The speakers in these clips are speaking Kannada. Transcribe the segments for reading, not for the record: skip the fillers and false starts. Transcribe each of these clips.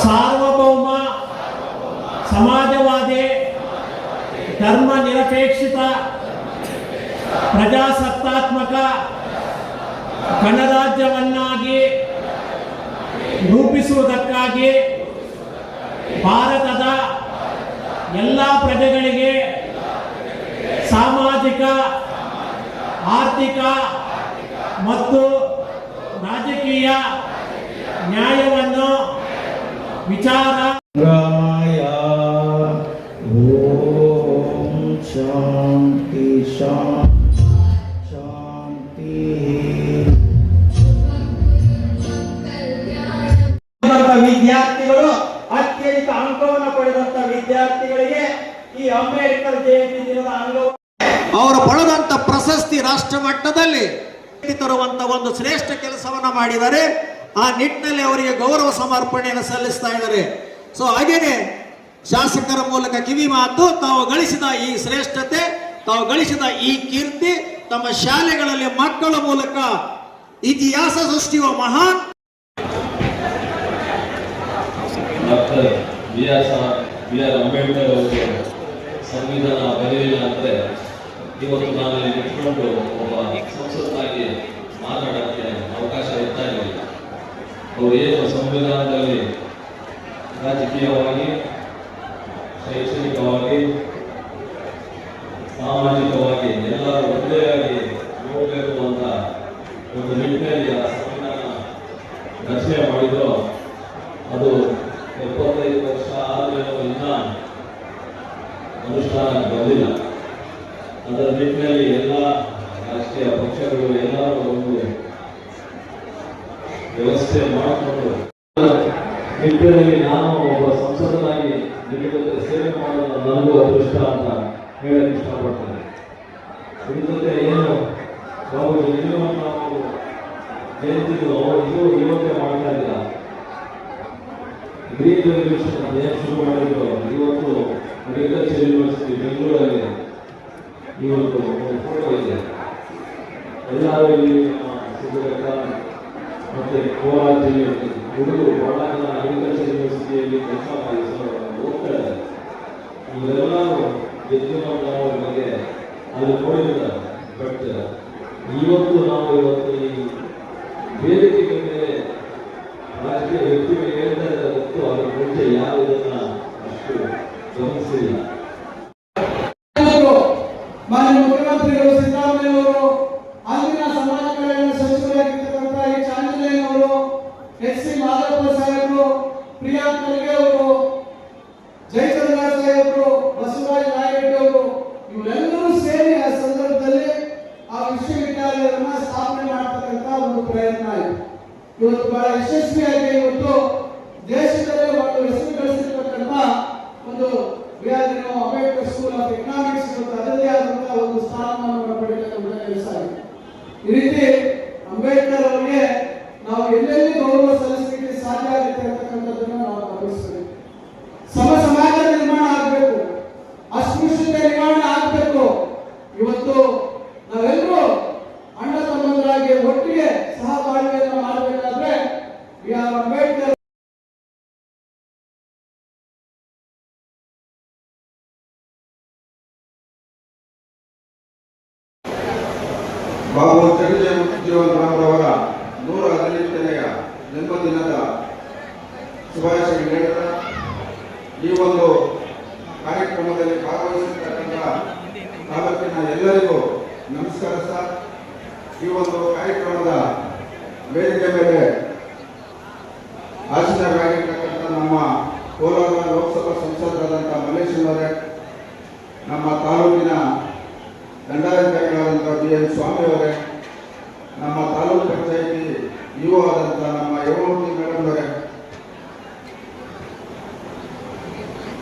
ಸಾರ್ವಭೌಮ ಸಮಾಜವಾದಿ ಧರ್ಮ ನಿರಪೇಕ್ಷಿತ ಪ್ರಜಾಸತ್ತಾತ್ಮಕ ಗಣರಾಜ್ಯವನ್ನಾಗಿ ರೂಪಿಸುವುದಕ್ಕಾಗಿ ಭಾರತದ ಎಲ್ಲ ಪ್ರಜೆಗಳಿಗೆ ಸಾಮಾಜಿಕ ಆರ್ಥಿಕ ಮತ್ತು ರಾಜಕೀಯ ನ್ಯಾಯವನ್ನು ವಿಚಾರ ಓಂ ಶಾಂತಿ ಶಾಂತಿ. ವಿದ್ಯಾರ್ಥಿಗಳು ಅತ್ಯಧಿಕ ಅಂಕವನ್ನು ಪಡೆದಂತ ವಿದ್ಯಾರ್ಥಿಗಳಿಗೆ ಈ ಅಂಬೇಡ್ಕರ್ ಜಯಂತಿ ದಿನದ ಅಂಗವಾಗಿ ಅವರು ಪಡೆದಂತ ಪ್ರಶಸ್ತಿ ರಾಷ್ಟ್ರ ಮಟ್ಟದಲ್ಲಿ ತರುವಂತ ಒಂದು ಶ್ರೇಷ್ಠ ಕೆಲಸವನ್ನ ಮಾಡಿದ್ದಾರೆ. ಆ ನಿಟ್ಟಿನಲ್ಲಿ ಅವರಿಗೆ ಗೌರವ ಸಮರ್ಪಣೆಯನ್ನು ಸಲ್ಲಿಸ್ತಾ ಇದ್ದಾರೆ. ಸೊ ಹಾಗೇನೆ ಶಾಸಕರ ಮೂಲಕ ಕಿವಿ ಮಾತು, ತಾವು ಗಳಿಸಿದ ಈ ಶ್ರೇಷ್ಠತೆ, ತಾವು ಗಳಿಸಿದ ಈ ಕೀರ್ತಿ ತಮ್ಮ ಶಾಲೆಗಳಲ್ಲಿ ಮಕ್ಕಳ ಮೂಲಕ ಇತಿಹಾಸ ಸೃಷ್ಟಿಯುವ ಮಹಾನ್ ಡಾಕ್ಟರ್ ಬಿ ಆರ್ ಅಂಬೇಡ್ಕರ್ ಅವರು ಸಂವಿಧಾನ ಬರೆಯಲಿಲ್ಲ ಅಂದರೆ ಇವತ್ತು ನಾನು ನಿಂತ್ಕೊಂಡು ಒಬ್ಬ ಸಂಸದನಾಗಿ ಮಾತನಾಡೋಕ್ಕೆ ಅವಕಾಶ ಇರ್ತಾ ಇರಲಿಲ್ಲ. ಅವರು ಏನು ಸಂವಿಧಾನದಲ್ಲಿ ರಾಜಕೀಯವಾಗಿ, ಶೈಕ್ಷಣಿಕವಾಗಿ, ಸಾಮಾಜಿಕವಾಗಿ ಎಲ್ಲರೂ ಒಂದೇ ಆಗಿ ನೋಡಬೇಕು ಅಂತ ಒಂದು ನಿಟ್ಟಿನಲ್ಲಿ ಆ ಸಂವಿಧಾನ ರಚನೆ ಮಾಡಿದ್ರು. ಅದು 75 ವರ್ಷ ಆದ್ಮೇಲೆ ಇನ್ನೂ ಅನುಷ್ಠಾನ ಬಂದಿಲ್ಲ. ಅದರ ನಿಟ್ಟಿನಲ್ಲಿ ಎಲ್ಲ ರಾಷ್ಟ್ರೀಯ ಪಕ್ಷಗಳು ಎಲ್ಲರೂ ಒಂದು ವ್ಯವಸ್ಥೆ ಮಾಡಿಕೊಂಡು ನಿಟ್ಟಿನಲ್ಲಿ ನಾನು ಒಬ್ಬ ಸಂಸದನಾಗಿ ನಿಮ್ಮ ಜೊತೆ ಸೇವೆ ಮಾಡೋದು ನನಗೂ ಅದೃಷ್ಟ ಅಂತ ಹೇಳಕ್ಕೆ ಇಷ್ಟಪಡ್ತೇನೆ. ಇದ್ರ ಜೊತೆ ಏನು ನಾವು ಜಯಂತಿಗಳು ಇದು ಇವತ್ತೇ ಮಾಡ್ತಾ ಇದ್ದೀರ. ಗ್ರೀನ್ ರೆವಲ್ಯೂಷನ್ ಏನು ಶುರು ಮಾಡಿದ್ರು ಇವತ್ತು ಅಗ್ರಿಕಲ್ಚರ್ ಯೂನಿವರ್ಸಿಟಿ ಬೆಂಗಳೂರಲ್ಲಿ ಇವತ್ತು ಒಂದು ಫೋಟೋ ಇದೆ. ಎಲ್ಲರೂ ಇಲ್ಲಿ ಸಿದ್ಧಗಂಗ ಮತ್ತು ಕೋಲಾರ ಜಿಲ್ಲೆಯಲ್ಲಿ ಹುಡುಗರು ಬಹಳ ಜನ ಅಗ್ರಿಕಲ್ಚರ್ ಯೂನಿವರ್ಸಿಟಿಯಲ್ಲಿ ಕೆಲಸ ಮಾಡಿ ಹೋಗ್ತಾ ಇದ್ದಾರೆ. ಇವೆಲ್ಲರೂ ಎತ್ತಿನವ್ರ ಬಗ್ಗೆ ಅಲ್ಲಿ ನೋಡಿದ್ದಾರೆ. ಬಟ್ ಇವತ್ತು ನಾವು ಇವತ್ತು ಈ ವೇದಿಕೆ ಮೇಲೆ ರಾಜಕೀಯ ವ್ಯಕ್ತಿಗಳು ಹೇಳ್ತಾ ಇದ್ದಾರೆ ಹೊತ್ತು ಅದರ ಮುಂಚೆ ಯಾರು ಇದನ್ನ ಅಷ್ಟು ಗಮನಿಸಿಲ್ಲ. ಮಾನ್ಯ ಮುಖ್ಯಮಂತ್ರಿಗಳು ಸಿದ್ದರಾಮಯ್ಯವರು, ಅಂದಿನ ಸಮಾಜ ಕಲ್ಯಾಣ ಸಚಿವರಾಗಿರ್ತಕ್ಕಂಥ ಎಚ್ ಆಂಜನೇಯನವರು, ಎಚ್ ಸಿ ಮಾಧವಪ್ಪ ಸಾಹೇಬರು, ಪ್ರಿಯಾಂಕ್ ಖರ್ಗೆ ಅವರು, ಜಯಚಂದ್ರ ಸಾಹೇಬರು, ಬಸವರಾಜ ನಾಯಕಿ ಅವರು, ಇವರೆಲ್ಲರೂ ಸೇರಿ ಆ ಸಂದರ್ಭದಲ್ಲಿ ಆ ವಿಶ್ವವಿದ್ಯಾಲಯವನ್ನು ಸ್ಥಾಪನೆ ಮಾಡತಕ್ಕಂಥ ಒಂದು ಪ್ರಯತ್ನ ಆಯಿತು. ಇವತ್ತು ಬಹಳ ಯಶಸ್ವಿಯಾಗಿ ಇವತ್ತು ದೇಶದಲ್ಲೇ ಒಂದು ಹೆಸರು ಗಳಿಸಿರ್ತಕ್ಕಂಥ ಒಂದು ಅಂಬೇಡ್ಕರ್ ಸ್ಕೂಲ್ ಆಫ್ ಎಕನಾಮಿಕ್ಸ್ ಇವತ್ತು ಅದರದೇ ಆದಂತಹ ಒಂದು ಸ್ಥಾನಮಾನವನ್ನು ಪಡೆಯತಕ್ಕಂಥ ಕೆಲಸ ಆಗಿದೆ. ಈ ರೀತಿ ಅಂಬೇಡ್ಕರ್ ಅವರಿಗೆ ನಾವು ಎಲ್ಲೆಲ್ಲಿ ಗೌರವ ಸಲ್ಲಿಸಲಿಕ್ಕೆ ಸಾಧ್ಯ ಆಗುತ್ತೆ ಅಂತಕ್ಕಂಥದ್ದನ್ನು ನಾವು ಗಮನಿಸಬೇಕು. ಸಮಾಜ ನಿರ್ಮಾಣ ಆಗಬೇಕು, ಅಸ್ಪೃಶ್ಯತೆ ನಿವಾರಣೆ ಆಗಬೇಕು. ಇವತ್ತು ನಾವೆಲ್ಲರೂ ಅಣ್ಣ ತಮ್ಮಂದರಾಗಿ ಒಟ್ಟಿಗೆ ಸಹಬಾಳ್ವೆಯನ್ನು ಮಾಡಬೇಕಾದ್ರೆ ಅಂಬೇಡ್ಕರ್ ಬಾಬು ಜಗಜೀವನ್ ರಾಮ್ರವರ 118ನೆಯ ಜನ್ಮದಿನದ ಶುಭಾಶಯ ನೀಡಿದ ಈ ಒಂದು ಕಾರ್ಯಕ್ರಮದಲ್ಲಿ ಭಾಗವಹಿಸಿರ್ತಕ್ಕಂಥ ತಾಲೂಕಿನ ಎಲ್ಲರಿಗೂ ನಮಸ್ಕಾರ ಸರ್. ಈ ಒಂದು ಕಾರ್ಯಕ್ರಮದ ವೇದಿಕೆ ಮೇಲೆ ಆಸೀನರಾಗಿರ್ತಕ್ಕಂಥ ನಮ್ಮ ಕೋಲಾರ ಲೋಕಸಭಾ ಸಂಸದರಾದಂಥ ಮಲ್ಲೇಶ್ವರವರೇ, ನಮ್ಮ ತಾಲೂಕಿನ ದಂಡಾಧಿಕಾರಿಗಳಾದಂಥ BN ಸ್ವಾಮಿ ಅವರೇ, ನಮ್ಮ ತಾಲೂಕು ಪಂಚಾಯಿತಿ ಯುವ ಆದಂಥ ನಮ್ಮ ಯುವಮೂರ್ತಿ ಮೇಡಮ್ ಅವರೇ,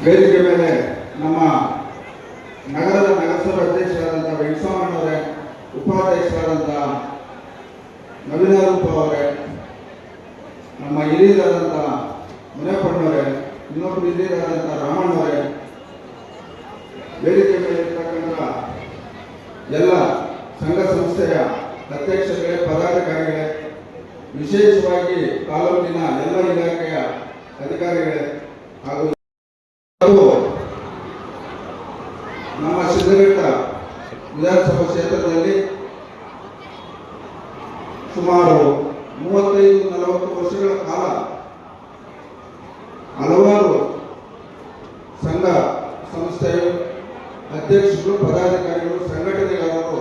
ವೇದಿಕೆ ಮೇಲೆ ನಮ್ಮ ನಗರದ ನಗರಸಭಾ ಅಧ್ಯಕ್ಷರಾದಂಥ ವೆಂಕಟಸ್ವಾಮಣ್ಣವರೇ, ಉಪಾಧ್ಯಕ್ಷರಾದಂಥ ನವೀನಾರೂಪ ಅವರೇ, ನಮ್ಮ ಹಿರಿಯರಾದಂಥ ಮುನೇಪಣ್ಣವರೇ, ಇನ್ನೊಬ್ಬರು ಹಿರಿಯರಾದಂಥ ರಾಮಣ್ಣವರೇ, ವೇದಿಕೆ ಮೇಲೆ ಇರ್ತಕ್ಕಂಥ ಎಲ್ಲ ಸಂಘ ಸಂಸ್ಥೆಯ ಅಧ್ಯಕ್ಷರುಗಳೇ, ಪದಾಧಿಕಾರಿಗಳೇ, ವಿಶೇಷವಾಗಿ ತಾಲೂಕಿನ ಎಲ್ಲ ಇಲಾಖೆಯ ಅಧಿಕಾರಿಗಳೇ ಹಾಗೂ ನಮ್ಮ ಸಿದ್ದಘಟ್ಟ ವಿಧಾನಸಭಾ ಕ್ಷೇತ್ರದಲ್ಲಿ ಸುಮಾರು 35-40 ವರ್ಷಗಳ ಕಾಲ ಹಲವಾರು ಸಂಘ ಸಂಸ್ಥೆಗಳು, ಅಧ್ಯಕ್ಷರು, ಪದಾಧಿಕಾರಿಗಳು, ಸಂಘಟನೆಗಾರರು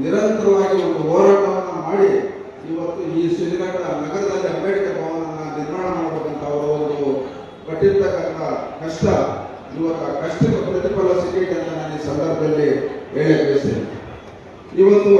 ನಿರಂತರವಾಗಿ ಒಂದು ಹೋರಾಟವನ್ನು ಮಾಡಿ ಇವತ್ತು ಈ ಸಿದ್ದಘಟ್ಟ ನಗರದಲ್ಲಿ ಅಂಬೇಡ್ಕರ್ ಭವನವನ್ನು ನಿರ್ಮಾಣ ಮಾಡಬೇಕಂತ ಅವರು ಒಂದು ಪಟ್ಟಿರ್ತಕ್ಕಂಥ ಕಷ್ಟ, ಇವತ್ತು ಆ ಕಷ್ಟಕ್ಕೆ ಪ್ರತಿಫಲ ಸಿಗಲಿಕ್ಕೆ ಅಂತ ನಾನು ಈ ಸಂದರ್ಭದಲ್ಲಿ ಹೇಳಕ್ಕೆ ಬಯಸ್ತೇನೆ. ಇವತ್ತು